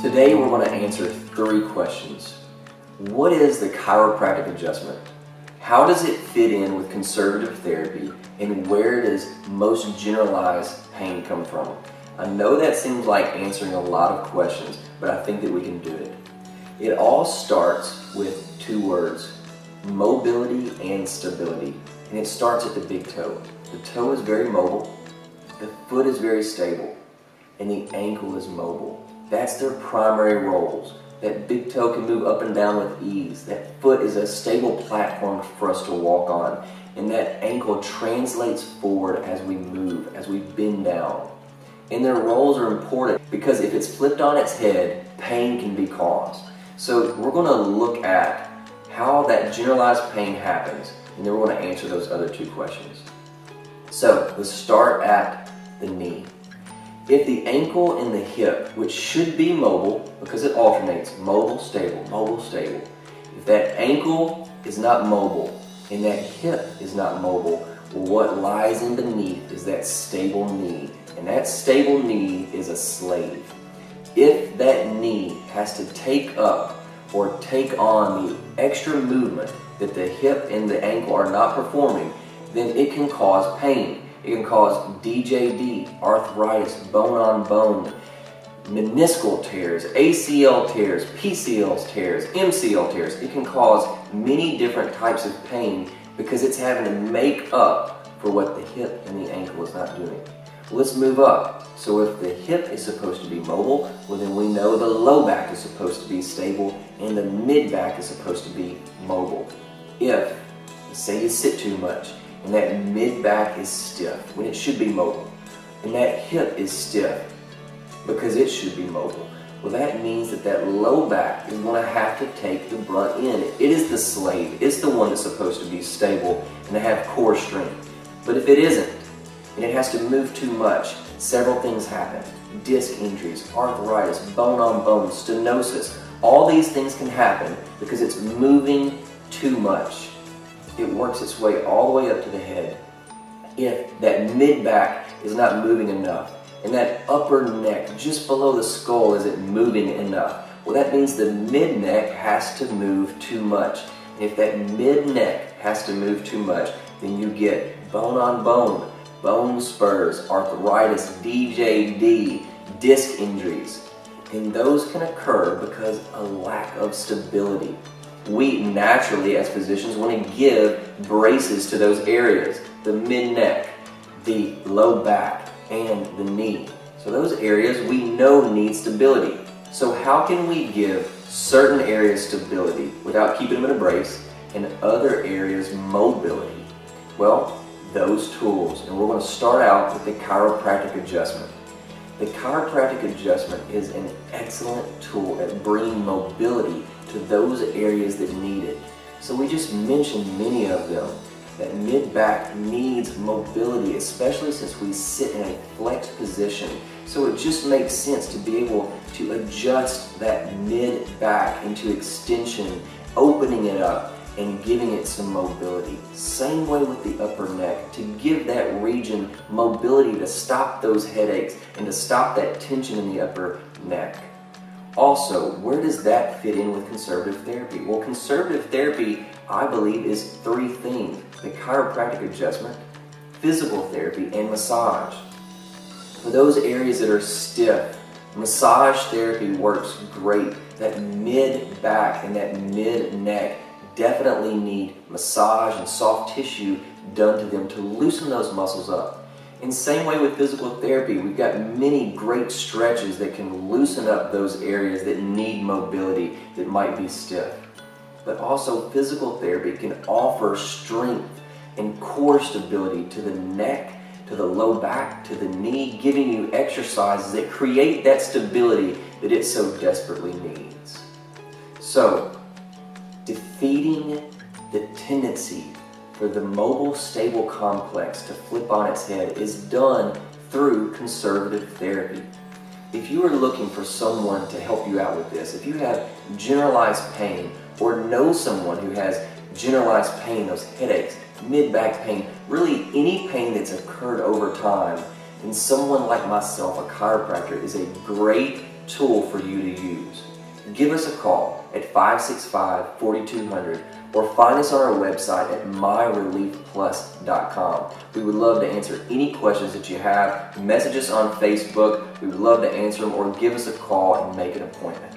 Today we're going to answer 3 questions. What is the chiropractic adjustment? How does it fit in with conservative therapy? And where does most generalized pain come from? I know that seems like answering a lot of questions, but I think that we can do it. It all starts with 2 words, mobility and stability. And it starts at the big toe. The toe is very mobile, the foot is very stable, and the ankle is mobile. That's their primary roles. That big toe can move up and down with ease. That foot is a stable platform for us to walk on. And that ankle translates forward as we move, as we bend down. And their roles are important because if it's flipped on its head, pain can be caused. So we're going to look at how that generalized pain happens, and then we're going to answer those other 2 questions. So let's start at the knee. If the ankle and the hip, which should be mobile because it alternates, mobile, stable, if that ankle is not mobile and that hip is not mobile, what lies in beneath is that stable knee. And that stable knee is a slave. If that knee has to take up or take on the extra movement that the hip and the ankle are not performing, then it can cause pain. It can cause DJD, arthritis, bone-on-bone, meniscal tears, ACL tears, PCL tears, MCL tears. It can cause many different types of pain because it's having to make up for what the hip and the ankle is not doing. Well, let's move up. So if the hip is supposed to be mobile, well then we know the low back is supposed to be stable and the mid back is supposed to be mobile. If, say you sit too much, and that mid back is stiff when it should be mobile, and that hip is stiff because it should be mobile, well that means that that low back is going to have to take the brunt in. It is the slave. It's the one that's supposed to be stable and to have core strength. But if it isn't, and it has to move too much, several things happen. Disc injuries, arthritis, bone-on-bone, stenosis. All these things can happen because it's moving too much. It works its way all the way up to the head. If that mid-back is not moving enough, and that upper neck just below the skull isn't moving enough, well that means the mid-neck has to move too much. And if that mid-neck has to move too much, then you get bone-on-bone, bone spurs, arthritis, DJD, disc injuries. And those can occur because of a lack of stability. We naturally, as physicians, want to give braces to those areas, the mid-neck, the low back, and the knee. So those areas we know need stability. So how can we give certain areas stability without keeping them in a brace and other areas mobility? Well, those tools, and we're going to start out with the chiropractic adjustment. The chiropractic adjustment is an excellent tool at bringing mobility to those areas that need it. So we just mentioned many of them. That mid-back needs mobility, especially since we sit in a flexed position. So it just makes sense to be able to adjust that mid-back into extension, opening it up and giving it some mobility. Same way with the upper neck, to give that region mobility to stop those headaches and to stop that tension in the upper neck. Also, where does that fit in with conservative therapy? Well, conservative therapy, I believe, is 3 things: the chiropractic adjustment, physical therapy, and massage. For those areas that are stiff, massage therapy works great. That mid-back and that mid-neck definitely need massage and soft tissue done to them to loosen those muscles up. And same way with physical therapy, we've got many great stretches that can loosen up those areas that need mobility that might be stiff. But also physical therapy can offer strength and core stability to the neck, to the low back, to the knee, giving you exercises that create that stability that it so desperately needs. So, defeating the tendency for the mobile stable complex to flip on its head is done through conservative therapy. If you are looking for someone to help you out with this, if you have generalized pain or know someone who has generalized pain, those headaches, mid-back pain, really any pain that's occurred over time, then someone like myself, a chiropractor, is a great tool for you to use. Give us a call at 565-4200 or find us on our website at myreliefplus.com. We would love to answer any questions that you have. Message us on Facebook. We would love to answer them, or give us a call and make an appointment.